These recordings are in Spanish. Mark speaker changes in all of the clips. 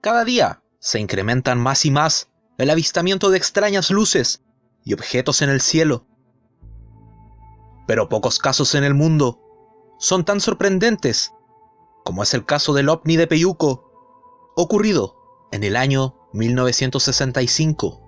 Speaker 1: Cada día se incrementan más y más el avistamiento de extrañas luces y objetos en el cielo. Pero pocos casos en el mundo son tan sorprendentes como es el caso del ovni de Peyuco, ocurrido en el año 1965.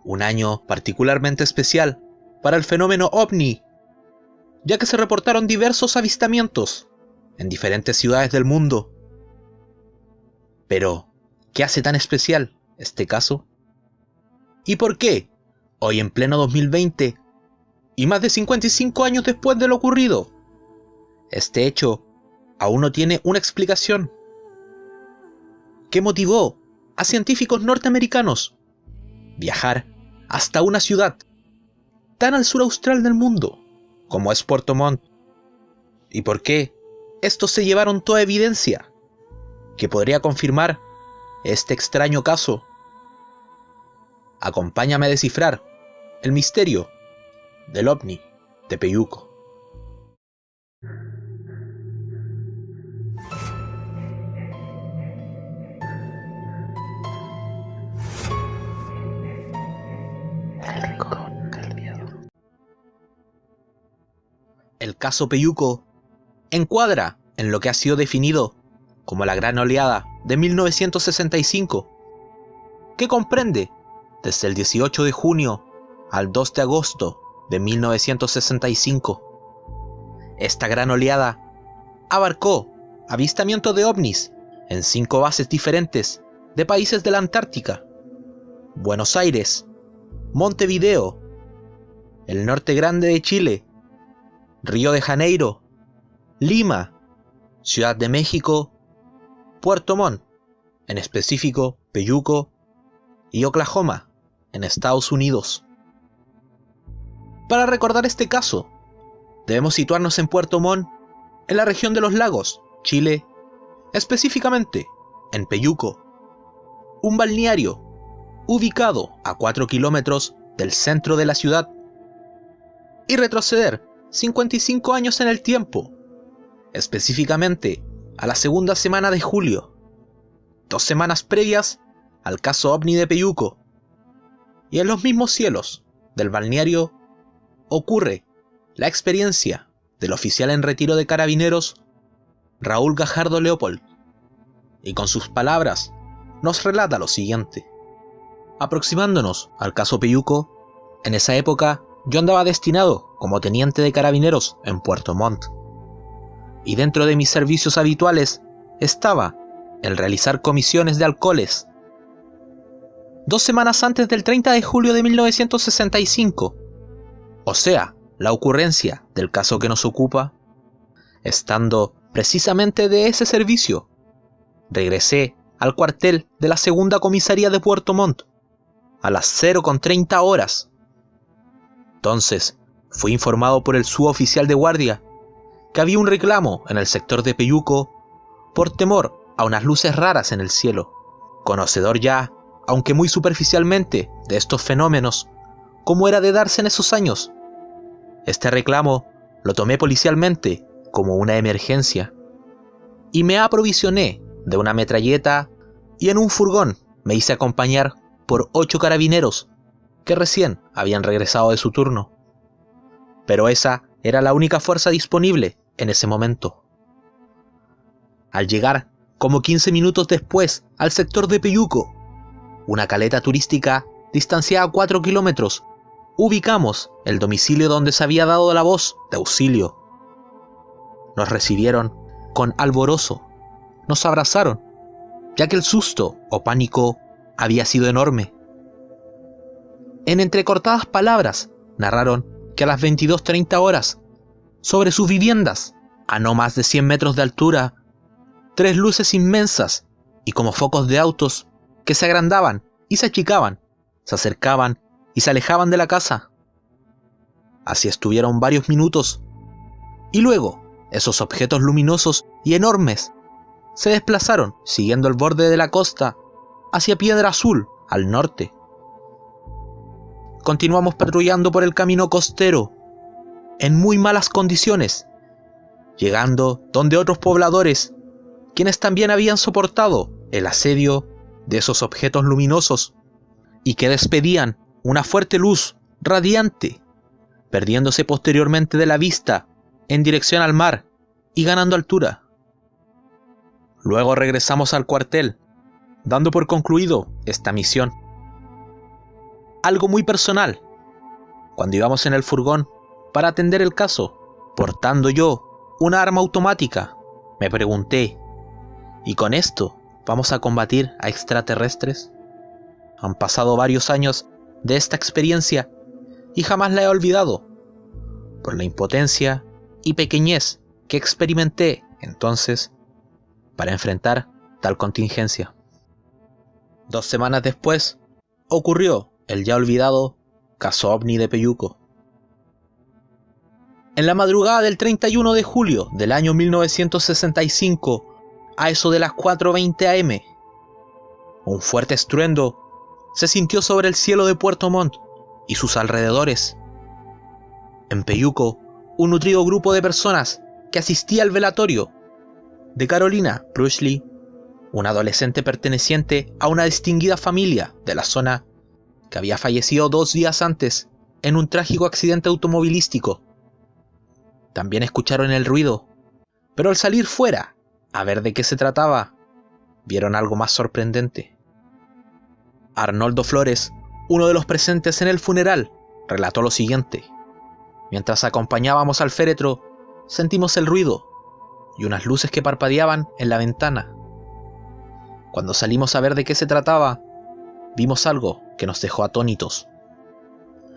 Speaker 1: Un año particularmente especial para el fenómeno ovni, ya que se reportaron diversos avistamientos en diferentes ciudades del mundo. Pero, ¿qué hace tan especial este caso? ¿Y por qué, hoy en pleno 2020, y más de 55 años después de lo ocurrido, este hecho aún no tiene una explicación? ¿Qué motivó a científicos norteamericanos viajar hasta una ciudad tan al sur austral del mundo como es Puerto Montt? ¿Y por qué estos se llevaron toda evidencia que podría confirmar este extraño caso? Acompáñame a descifrar el misterio del ovni de Peyuco. El caso Peyuco encuadra en lo que ha sido definido como la Gran Oleada de 1965, que comprende desde el 18 de junio al 2 de agosto de 1965. Esta gran oleada abarcó avistamiento de ovnis en 5 bases diferentes de países de la Antártica: Buenos Aires, Montevideo, el Norte Grande de Chile, Río de Janeiro, Lima, Ciudad de México, Puerto Montt, en específico Peyuco, y Oklahoma, en Estados Unidos. Para recordar este caso, debemos situarnos en Puerto Montt, en la región de los lagos, Chile, específicamente en Peyuco, un balneario ubicado a 4 kilómetros del centro de la ciudad, y retroceder 55 años en el tiempo, específicamente a la segunda semana de julio, 2 semanas previas al caso ovni de Peyuco, y en los mismos cielos del balneario ocurre la experiencia del oficial en retiro de Carabineros, Raúl Gajardo Leopold, y con sus palabras nos relata lo siguiente. Aproximándonos al caso Peyuco, en esa época yo andaba destinado como teniente de Carabineros en Puerto Montt, y dentro de mis servicios habituales estaba el realizar comisiones de alcoholes. 2 semanas antes del 30 de julio de 1965, o sea, la ocurrencia del caso que nos ocupa, estando precisamente de ese servicio, regresé al cuartel de la segunda comisaría de Puerto Montt a las 0:30 horas. Entonces, fui informado por el suboficial de guardia que había un reclamo en el sector de Peyuco por temor a unas luces raras en el cielo. Conocedor ya, aunque muy superficialmente, de estos fenómenos, como era de darse en esos años, este reclamo lo tomé policialmente como una emergencia y me aprovisioné de una metralleta, y en un furgón me hice acompañar por 8 carabineros que recién habían regresado de su turno. Pero esa era la única fuerza disponible en ese momento. Al llegar, como 15 minutos después, al sector de Peyuco, una caleta turística distanciada a 4 kilómetros, ubicamos el domicilio donde se había dado la voz de auxilio. Nos recibieron con alborozo, nos abrazaron, ya que el susto o pánico había sido enorme. En entrecortadas palabras, narraron que a las 22:30 horas, sobre sus viviendas, a no más de 100 metros de altura, 3 luces inmensas y como focos de autos que se agrandaban y se achicaban, se acercaban y se alejaban de la casa. Así estuvieron varios minutos, y luego esos objetos luminosos y enormes se desplazaron siguiendo el borde de la costa hacia Piedra Azul, al norte. Continuamos patrullando por el camino costero, en muy malas condiciones, llegando donde otros pobladores, quienes también habían soportado el asedio de esos objetos luminosos y que despedían una fuerte luz radiante, perdiéndose posteriormente de la vista en dirección al mar y ganando altura. Luego regresamos al cuartel, dando por concluido esta misión. Algo muy personal. Cuando íbamos en el furgón para atender el caso, portando yo una arma automática, me pregunté, ¿y con esto vamos a combatir a extraterrestres? Han pasado varios años de esta experiencia y jamás la he olvidado, por la impotencia y pequeñez que experimenté entonces para enfrentar tal contingencia. 2 semanas después, ocurrió el ya olvidado caso OVNI de Peyuco. En la madrugada del 31 de julio del año 1965, a eso de las 4:20 am, un fuerte estruendo se sintió sobre el cielo de Puerto Montt y sus alrededores. En Peyuco, un nutrido grupo de personas que asistía al velatorio de Carolina Prusley, una adolescente perteneciente a una distinguida familia de la zona que había fallecido 2 días antes en un trágico accidente automovilístico. También escucharon el ruido, pero al salir fuera a ver de qué se trataba, vieron algo más sorprendente. Arnoldo Flores, uno de los presentes en el funeral, relató lo siguiente: mientras acompañábamos al féretro, sentimos el ruido y unas luces que parpadeaban en la ventana. Cuando salimos a ver de qué se trataba, vimos algo que nos dejó atónitos.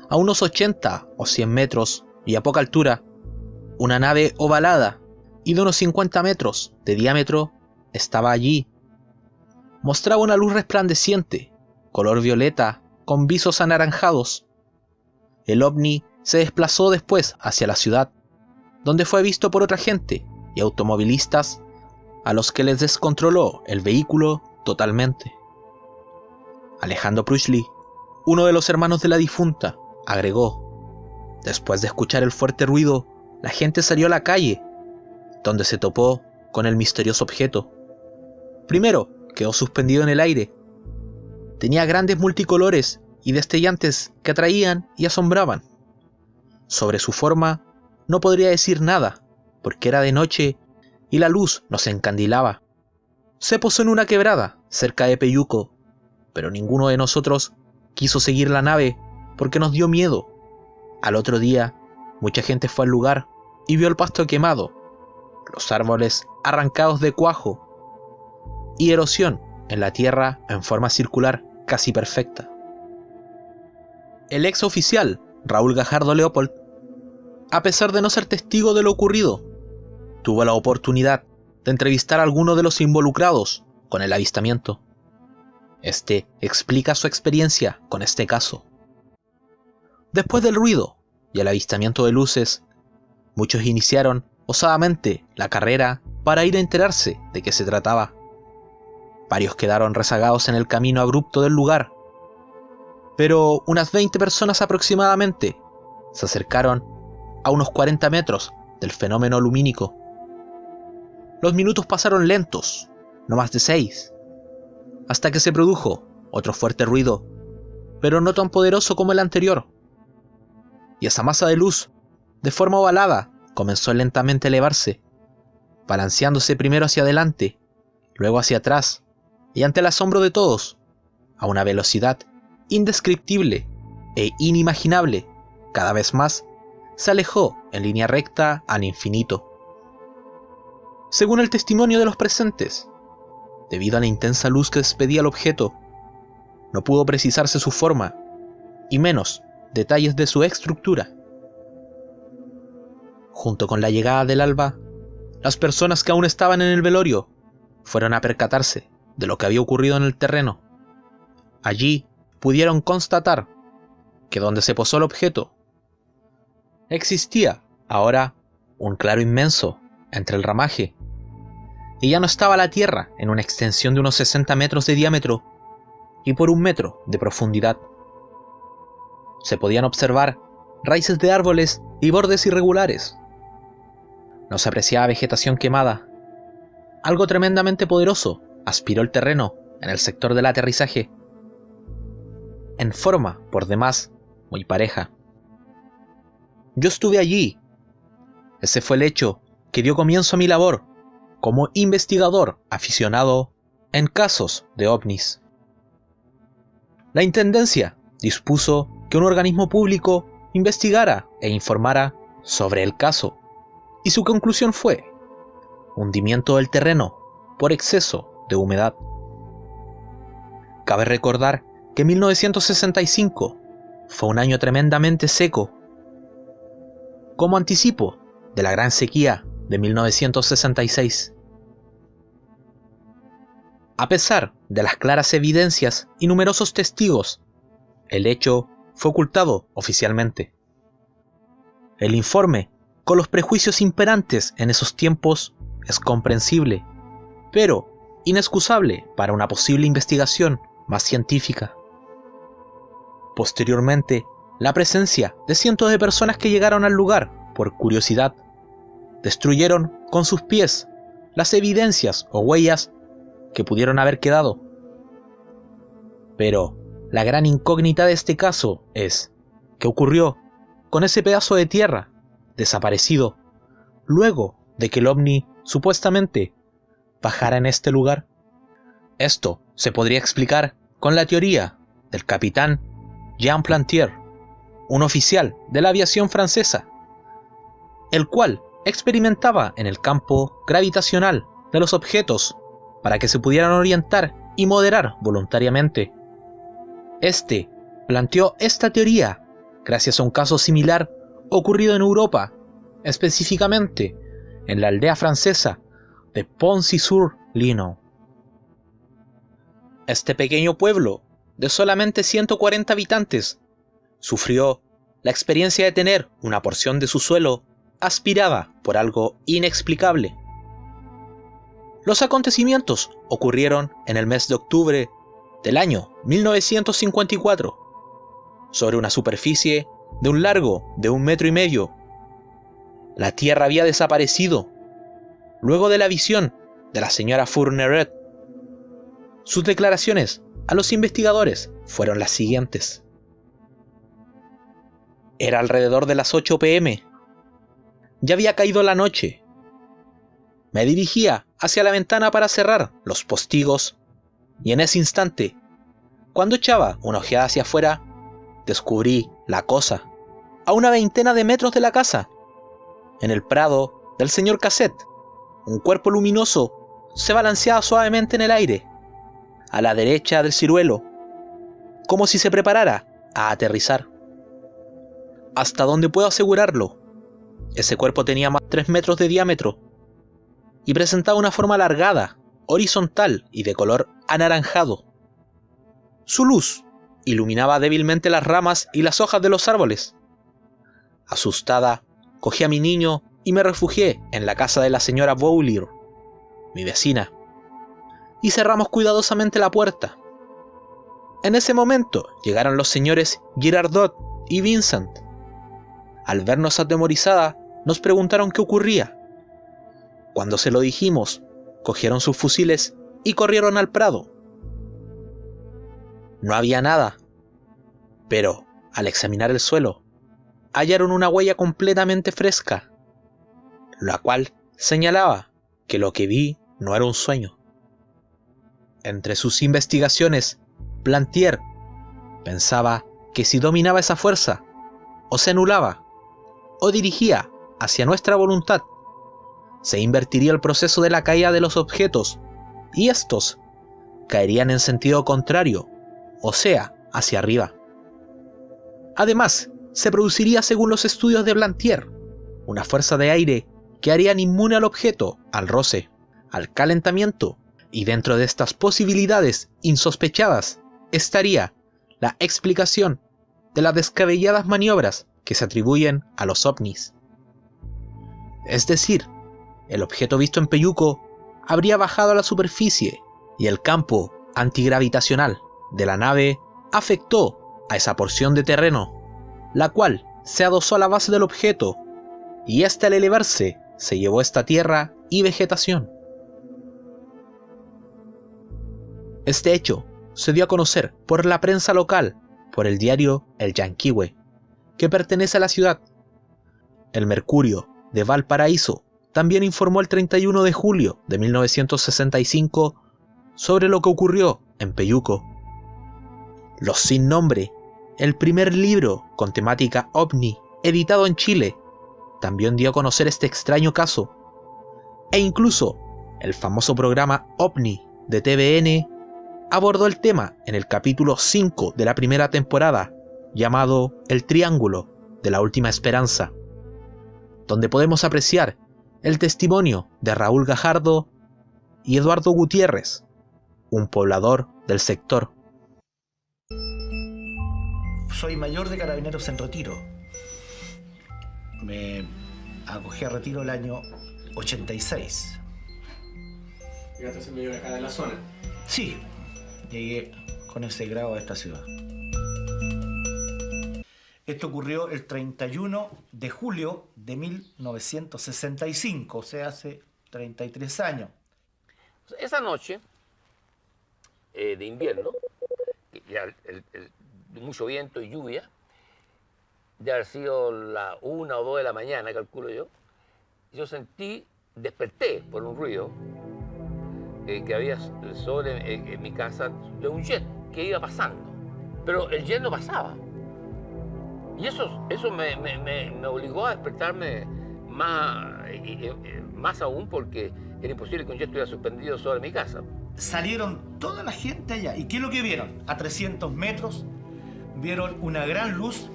Speaker 1: A unos 80 o 100 metros y a poca altura, una nave ovalada y de unos 50 metros de diámetro estaba allí. Mostraba una luz resplandeciente, color violeta, con visos anaranjados. El ovni se desplazó después hacia la ciudad, donde fue visto por otra gente y automovilistas a los que les descontroló el vehículo totalmente. Alejandro Prusley, uno de los hermanos de la difunta, agregó: después de escuchar el fuerte ruido, la gente salió a la calle, donde se topó con el misterioso objeto. Primero, quedó suspendido en el aire. Tenía grandes multicolores y destellantes que atraían y asombraban. Sobre su forma no podría decir nada, porque era de noche y la luz nos encandilaba. Se posó en una quebrada cerca de Peyuco, pero ninguno de nosotros quiso seguir la nave porque nos dio miedo. Al otro día, mucha gente fue al lugar y vio el pasto quemado, los árboles arrancados de cuajo y erosión en la tierra en forma circular casi perfecta. El ex oficial Raúl Gajardo Leopold, a pesar de no ser testigo de lo ocurrido, tuvo la oportunidad de entrevistar a alguno de los involucrados con el avistamiento. Este explica su experiencia con este caso. Después del ruido y el avistamiento de luces, muchos iniciaron osadamente la carrera para ir a enterarse de qué se trataba. Varios quedaron rezagados en el camino abrupto del lugar, pero unas 20 personas aproximadamente se acercaron a unos 40 metros del fenómeno lumínico. Los minutos pasaron lentos, no más de 6, hasta que se produjo otro fuerte ruido, pero no tan poderoso como el anterior. Y esa masa de luz, de forma ovalada, comenzó lentamente a elevarse, balanceándose primero hacia adelante, luego hacia atrás, y ante el asombro de todos, a una velocidad indescriptible e inimaginable, cada vez más se alejó en línea recta al infinito. Según el testimonio de los presentes, debido a la intensa luz que despedía el objeto, no pudo precisarse su forma, y menos detalles de su estructura. Junto con la llegada del alba, las personas que aún estaban en el velorio fueron a percatarse de lo que había ocurrido en el terreno. Allí pudieron constatar que donde se posó el objeto existía ahora un claro inmenso entre el ramaje, y ya no estaba la tierra en una extensión de unos 60 metros de diámetro y por 1 metro de profundidad. Se podían observar raíces de árboles y bordes irregulares. No se apreciaba vegetación quemada, algo tremendamente poderoso aspiró el terreno en el sector del aterrizaje, en forma, por demás, muy pareja. Yo estuve allí. Ese fue el hecho que dio comienzo a mi labor como investigador aficionado en casos de ovnis. La Intendencia dispuso que un organismo público investigara e informara sobre el caso, y su conclusión fue hundimiento del terreno por exceso de humedad. Cabe recordar que 1965 fue un año tremendamente seco, como anticipo de la gran sequía de 1966. A pesar de las claras evidencias y numerosos testigos, el hecho fue ocultado oficialmente. El informe, con los prejuicios imperantes en esos tiempos, es comprensible, pero inexcusable para una posible investigación más científica. Posteriormente, la presencia de cientos de personas que llegaron al lugar por curiosidad destruyeron con sus pies las evidencias o huellas que pudieron haber quedado. Pero la gran incógnita de este caso es ¿qué ocurrió con ese pedazo de tierra desaparecido luego de que el ovni supuestamente bajara en este lugar? Esto se podría explicar con la teoría del capitán Jean Plantier, un oficial de la aviación francesa, el cual experimentaba en el campo gravitacional de los objetos para que se pudieran orientar y moderar voluntariamente. Este planteó esta teoría gracias a un caso similar ocurrido en Europa, específicamente en la aldea francesa de Poncy-sur-Lino. Este pequeño pueblo de solamente 140 habitantes sufrió la experiencia de tener una porción de su suelo aspirada por algo inexplicable. Los acontecimientos ocurrieron en el mes de octubre del año 1954, sobre una superficie de un largo de 1,5 metros. La tierra había desaparecido luego de la visión de la señora Fourneret. Sus declaraciones a los investigadores fueron las siguientes. Era alrededor de las 8 p.m. Ya había caído la noche. Me dirigía hacia la ventana para cerrar los postigos, y en ese instante, cuando echaba una ojeada hacia afuera, descubrí la cosa, a una veintena de metros de la casa, en el prado del señor Cassette. Un cuerpo luminoso se balanceaba suavemente en el aire, a la derecha del ciruelo, como si se preparara a aterrizar. Hasta donde puedo asegurarlo, ese cuerpo tenía más de 3 metros de diámetro y presentaba una forma alargada, horizontal y de color anaranjado. Su luz iluminaba débilmente las ramas y las hojas de los árboles. Asustada, cogí a mi niño y me refugié en la casa de la señora Bowler, mi vecina, y cerramos cuidadosamente la puerta. En ese momento llegaron los señores Girardot y Vincent. Al vernos atemorizada, nos preguntaron qué ocurría. Cuando se lo dijimos, cogieron sus fusiles y corrieron al prado. No había nada, pero al examinar el suelo, hallaron una huella completamente fresca, la cual señalaba que lo que vi no era un sueño. Entre sus investigaciones, Plantier pensaba que si dominaba esa fuerza, o se anulaba, o dirigía hacia nuestra voluntad, se invertiría el proceso de la caída de los objetos, y estos caerían en sentido contrario, o sea, hacia arriba. Además, se produciría, según los estudios de Plantier, una fuerza de aire que harían inmune al objeto al roce, al calentamiento, y dentro de estas posibilidades insospechadas estaría la explicación de las descabelladas maniobras que se atribuyen a los ovnis. Es decir, el objeto visto en Peyuco habría bajado a la superficie y el campo antigravitacional de la nave afectó a esa porción de terreno, la cual se adosó a la base del objeto, y éste al elevarse se llevó esta tierra y vegetación. Este hecho se dio a conocer por la prensa local, por el diario El Yanquihue, que pertenece a la ciudad. El Mercurio de Valparaíso también informó el 31 de julio de 1965 sobre lo que ocurrió en Peyuco. Los Sin Nombre, el primer libro con temática ovni editado en Chile, también dio a conocer este extraño caso. E incluso el famoso programa OVNI de TVN abordó el tema en el capítulo 5 de la primera temporada, llamado El Triángulo de la Última Esperanza, donde podemos apreciar el testimonio de Raúl Gajardo y Eduardo Gutiérrez, un poblador del sector.
Speaker 2: Soy mayor de Carabineros en retiro. Me acogí a retiro el año 86.
Speaker 3: ¿Llegaste a ser mayor acá de la zona?
Speaker 2: Sí, llegué con ese grado a esta ciudad. Esto ocurrió el 31 de julio de 1965, o sea, hace 33 años.
Speaker 4: Esa noche de invierno, ya mucho viento y lluvia, de haber sido la 1 o 2 de la mañana, calculo yo, desperté por un ruido que había en mi casa de un jet que iba pasando, pero el jet no pasaba. Y eso me obligó a despertarme más aún, porque era imposible que un jet estuviera suspendido sobre mi casa.
Speaker 2: Salieron toda la gente allá. ¿Y qué es lo que vieron? A 300 metros vieron una gran luz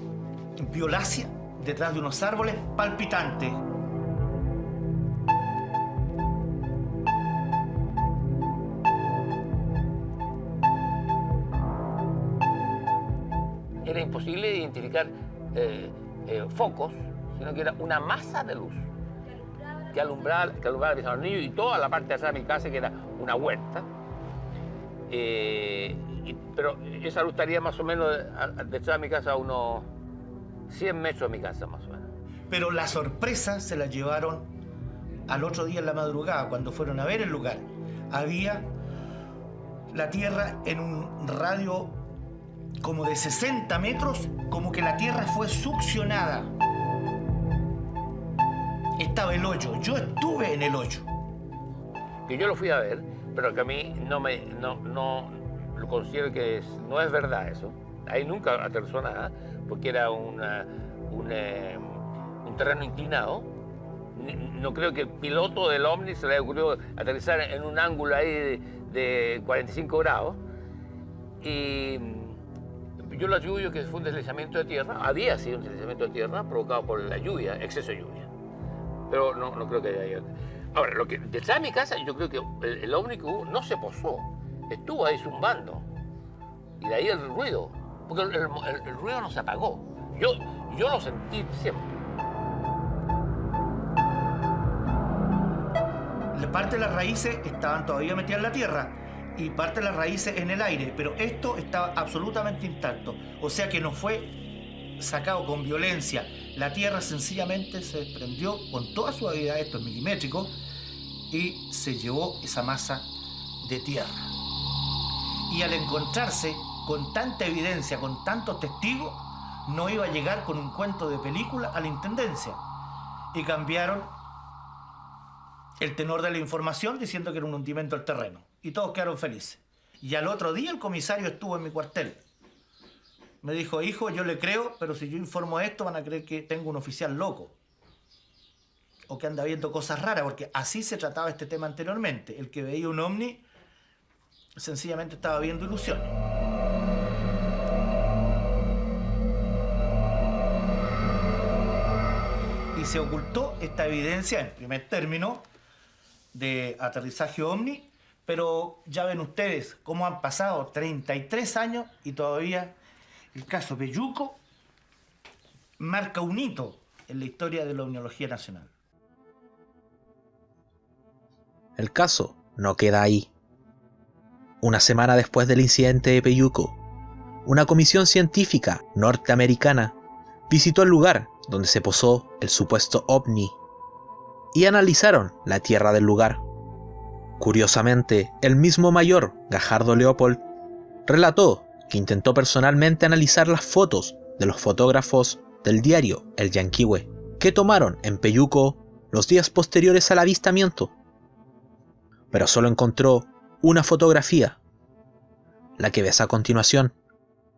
Speaker 2: violácea detrás de unos árboles palpitantes.
Speaker 4: Era imposible identificar focos, sino que era una masa de luz que alumbraba a los niños y toda la parte de atrás de mi casa, que era una huerta. Pero esa luz estaría más o menos detrás de mi casa a unos 100 metros de mi casa, más o menos.
Speaker 2: Pero la sorpresa se la llevaron al otro día en la madrugada, cuando fueron a ver el lugar. Había la Tierra en un radio como de 60 metros, como que la Tierra fue succionada. Estaba el hoyo. Yo estuve en el hoyo.
Speaker 4: Que yo lo fui a ver, pero que a mí no lo considero que no es verdad eso. Ahí nunca aterrizó nada, porque era un terreno inclinado. No creo que el piloto del ovni se le haya ocurrido aterrizar en un ángulo ahí de 45 grados. Y yo lo atribuyo que fue un deslizamiento de tierra. Había sido un deslizamiento de tierra provocado por la lluvia, exceso de lluvia. Pero no creo que haya... Ahora, lo que detrás de mi casa, yo creo que el ovni que hubo no se posó. Estuvo ahí zumbando. Y de ahí el ruido. Porque el ruido no se apagó. Yo lo sentí siempre.
Speaker 2: Parte de las raíces estaban todavía metidas en la tierra y parte de las raíces en el aire, pero esto estaba absolutamente intacto. O sea que no fue sacado con violencia. La tierra sencillamente se desprendió con toda suavidad, esto es milimétrico, y se llevó esa masa de tierra. Y al encontrarse con tanta evidencia, con tantos testigos, no iba a llegar con un cuento de película a la intendencia. Y cambiaron el tenor de la información diciendo que era un hundimiento del terreno. Y todos quedaron felices. Y al otro día el comisario estuvo en mi cuartel. Me dijo: hijo, yo le creo, pero si yo informo esto van a creer que tengo un oficial loco. O que anda viendo cosas raras, porque así se trataba este tema anteriormente. El que veía un ovni sencillamente estaba viendo ilusiones. Y se ocultó esta evidencia, en primer término, de aterrizaje ovni, pero ya ven ustedes cómo han pasado 33 años y todavía el caso Peyuco marca un hito en la historia de la ovniología nacional.
Speaker 1: El caso no queda ahí. Una semana después del incidente de Peyuco, una comisión científica norteamericana visitó el lugar donde se posó el supuesto ovni y analizaron la tierra del lugar. Curiosamente, el mismo mayor, Gajardo Leopold, relató que intentó personalmente analizar las fotos de los fotógrafos del diario El Yanquihue, que tomaron en Peyuco los días posteriores al avistamiento, pero solo encontró una fotografía, la que ves a continuación,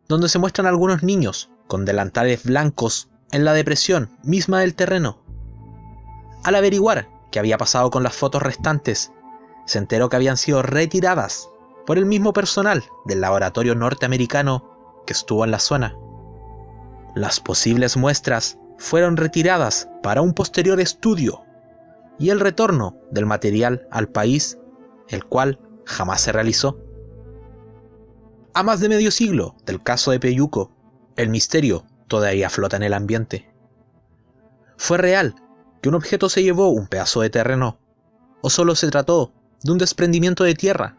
Speaker 1: donde se muestran algunos niños con delantales blancos en la depresión misma del terreno. Al averiguar qué había pasado con las fotos restantes, se enteró que habían sido retiradas por el mismo personal del laboratorio norteamericano que estuvo en la zona. Las posibles muestras fueron retiradas para un posterior estudio y el retorno del material al país, el cual jamás se realizó. A más de medio siglo del caso de Peyuco, el misterio todavía flota en el ambiente. ¿Fue real que un objeto se llevó un pedazo de terreno? ¿O solo se trató de un desprendimiento de tierra,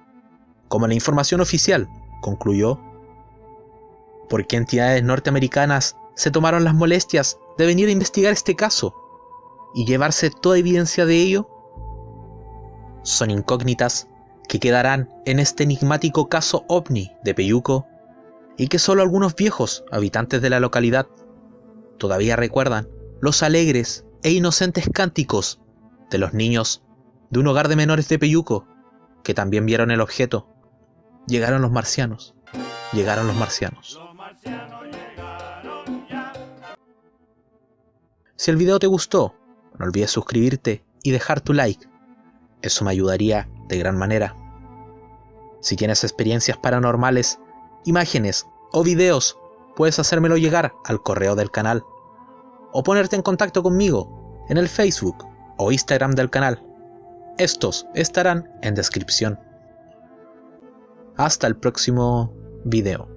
Speaker 1: como la información oficial concluyó? ¿Por qué entidades norteamericanas se tomaron las molestias de venir a investigar este caso y llevarse toda evidencia de ello? Son incógnitas que quedarán en este enigmático caso ovni de Peyuco y que solo algunos viejos habitantes de la localidad todavía recuerdan los alegres e inocentes cánticos de los niños de un hogar de menores de Peyuco que también vieron el objeto. Llegaron los marcianos. Llegaron los marcianos. Si el video te gustó, no olvides suscribirte y dejar tu like. Eso me ayudaría de gran manera. Si tienes experiencias paranormales, imágenes o videos, puedes hacérmelo llegar al correo del canal o ponerte en contacto conmigo en el Facebook o Instagram del canal. Estos estarán en descripción. Hasta el próximo video.